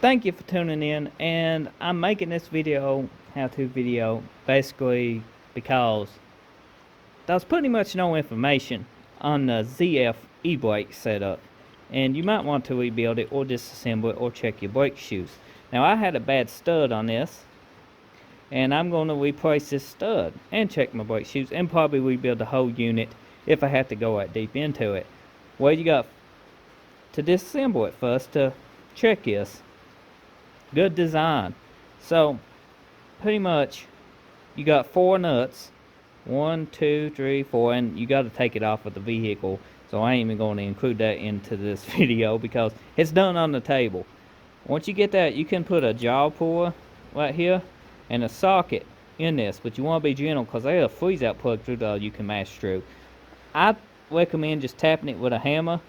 thank you for tuning in, and I'm making this video, how-to video, basically because there's pretty much no information on the ZF e-brake setup, and you might want to rebuild it or disassemble it or check your brake shoes. Now I had a bad stud on this, and I'm going to replace this stud and check my brake shoes and probably rebuild the whole unit if I have to go that deep into it. Well, you got to disassemble it first to check this. Good design. So pretty much you got 4 nuts, 1, 2, 3, 4, and you got to take it off of the vehicle, so I ain't even going to include that into this video because it's done on the table. Once you get that, you can put a jaw puller right here and a socket in this, but you want to be gentle because there's a freeze out plug through there you can mash through. I recommend just tapping it with a hammer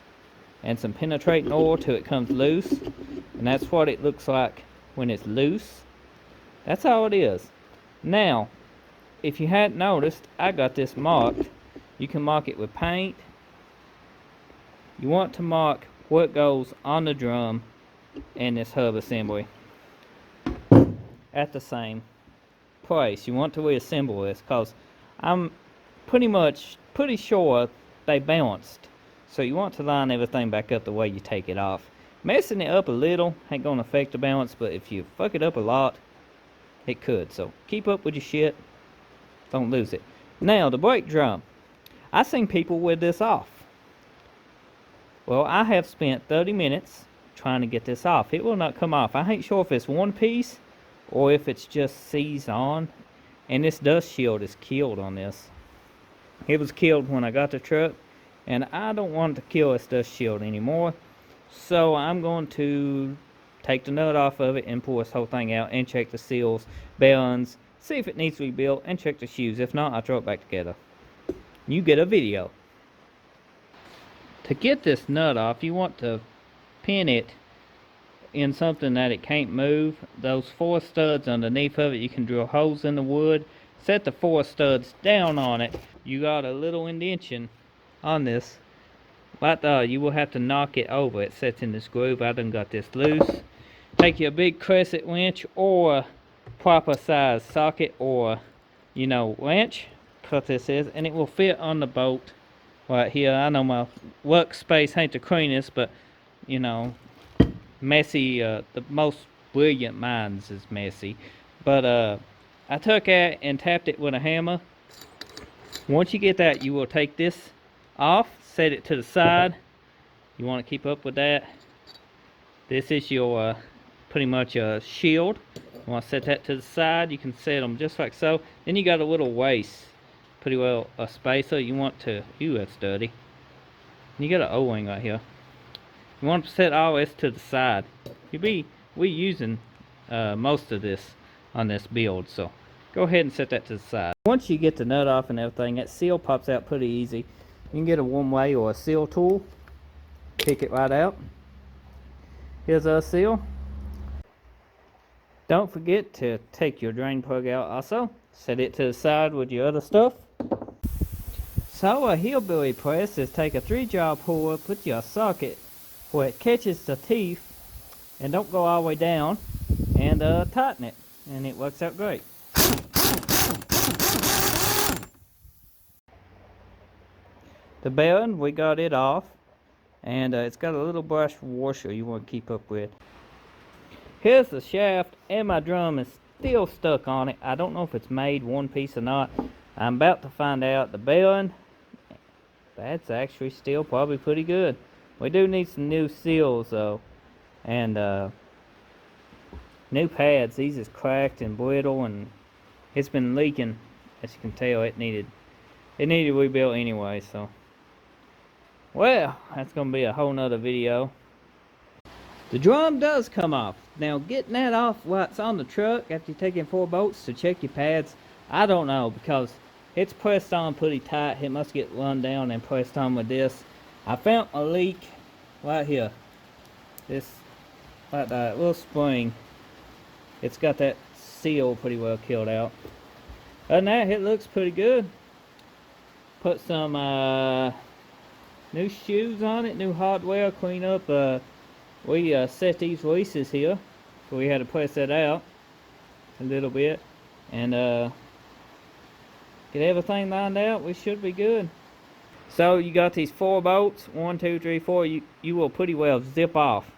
and some penetrating oil till it comes loose, and that's what it looks like when it's loose. That's how it is. Now, if you hadn't noticed, I got this marked. You can mark it with paint. You want to mark what goes on the drum and this hub assembly at the same place. You want to reassemble this because I'm pretty sure they balanced. So you want to line everything back up the way you take it off. Messing it up a little ain't going to affect the balance, but if you fuck it up a lot, it could. So keep up with your shit. Don't lose it. Now, the brake drum. I seen people with this off. Well, I have spent 30 minutes trying to get this off. It will not come off. I ain't sure if it's one piece or if it's just seized on. And this dust shield is killed on this. It was killed when I got the truck, and I don't want to kill this dust shield anymore. So I'm going to take the nut off of it and pull this whole thing out and check the seals, bearings, see if it needs to be built, and check the shoes. If not, I'll throw it back together. You get a video. To get this nut off, you want to pin it in something that it can't move. Those 4 studs underneath of it, you can drill holes in the wood. Set the 4 studs down on it. You got a little indentation on this. Right there, you will have to knock it over. It sets in this groove. I done got this loose. Take you a big crescent wrench or proper size socket or, wrench. Cut this is, and it will fit on the bolt right here. I know my workspace ain't the cleanest, but messy. The most brilliant minds is messy. But I took it and tapped it with a hammer. Once you get that, you will take this off, set it to the side. You want to keep up with that. This is your pretty much a shield. You want to set that to the side. You can set them just like so. Then you got a little waist, pretty well a spacer. You want to, that's dirty. You got an O-ring right here. You want to set all this to the side. We using most of this on this build, so go ahead and set that to the side. Once you get the nut off and everything, that seal pops out pretty easy. You can get a one-way or a seal tool, pick it right out. Here's our seal. Don't forget to take your drain plug out also. Set it to the side with your other stuff. So a hillbilly press is take a 3-jaw puller, put your socket where it catches the teeth and don't go all the way down, and tighten it, and it works out great. The bearing, we got it off, and it's got a little brush washer you want to keep up with. Here's the shaft, and my drum is still stuck on it. I don't know if it's made one piece or not. I'm about to find out. The bearing, that's actually still probably pretty good. We do need some new seals though, and new pads. These is cracked and brittle, and it's been leaking. As you can tell, it needed rebuilt anyway. So, well, that's gonna be a whole nother video. The drum does come off. Now, getting that off while it's on the truck after you're taking 4 bolts to check your pads, I don't know, because it's pressed on pretty tight. It must get run down and pressed on with this. I found a leak right here. This, like that little spring, it's got that seal pretty well killed out. Other than that, it looks pretty good. Put some new shoes on it, new hardware, clean up. We set these releases here So we had to press that out a little bit and get everything lined out. We should be good. So you got these 4 bolts, 1, 2, 3, 4. You will pretty well zip off.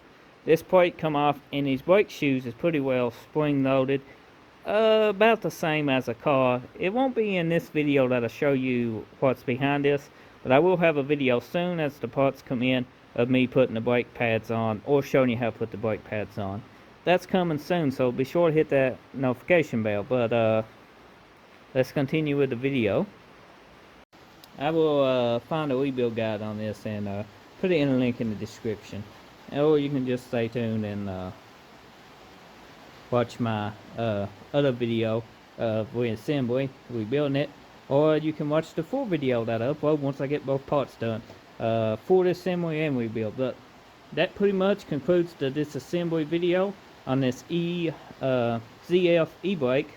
This plate come off, and these brake shoes is pretty well spring loaded. About the same as a car. It won't be in this video that'll show you what's behind this, but I will have a video soon as the parts come in of me putting the brake pads on, or showing you how to put the brake pads on. That's coming soon, so be sure to hit that notification bell. But let's continue with the video. I will find a rebuild guide on this and put it in a link in the description, or you can just stay tuned and watch my other video of reassembly, rebuilding it, or you can watch the full video that I upload once I get both parts done, full assembly and rebuild. But that pretty much concludes the disassembly video on this ZF e-brake.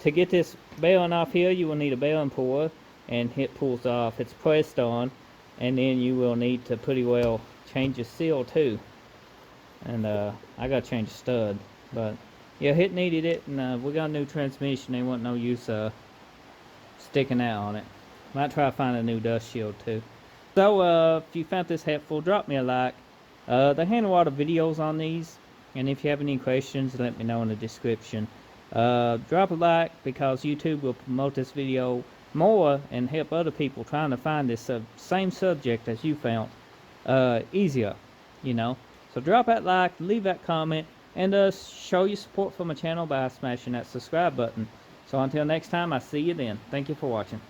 To get this bearing off here, you will need a bearing puller, and it pulls off. It's pressed on, and then you will need to pretty well change the seal too. And I gotta change the stud, but yeah, it needed it, and we got a new transmission. They want no use sticking out on it. Might try to find a new dust shield too. So if you found this helpful, drop me a like. They handle a lot of videos on these, and if you have any questions, let me know in the description. Drop a like, because YouTube will promote this video more and help other people trying to find this same subject as you found easier, you know. So drop that like, leave that comment, and show your support for my channel by smashing that subscribe button. So until next time, I see you then. Thank you for watching.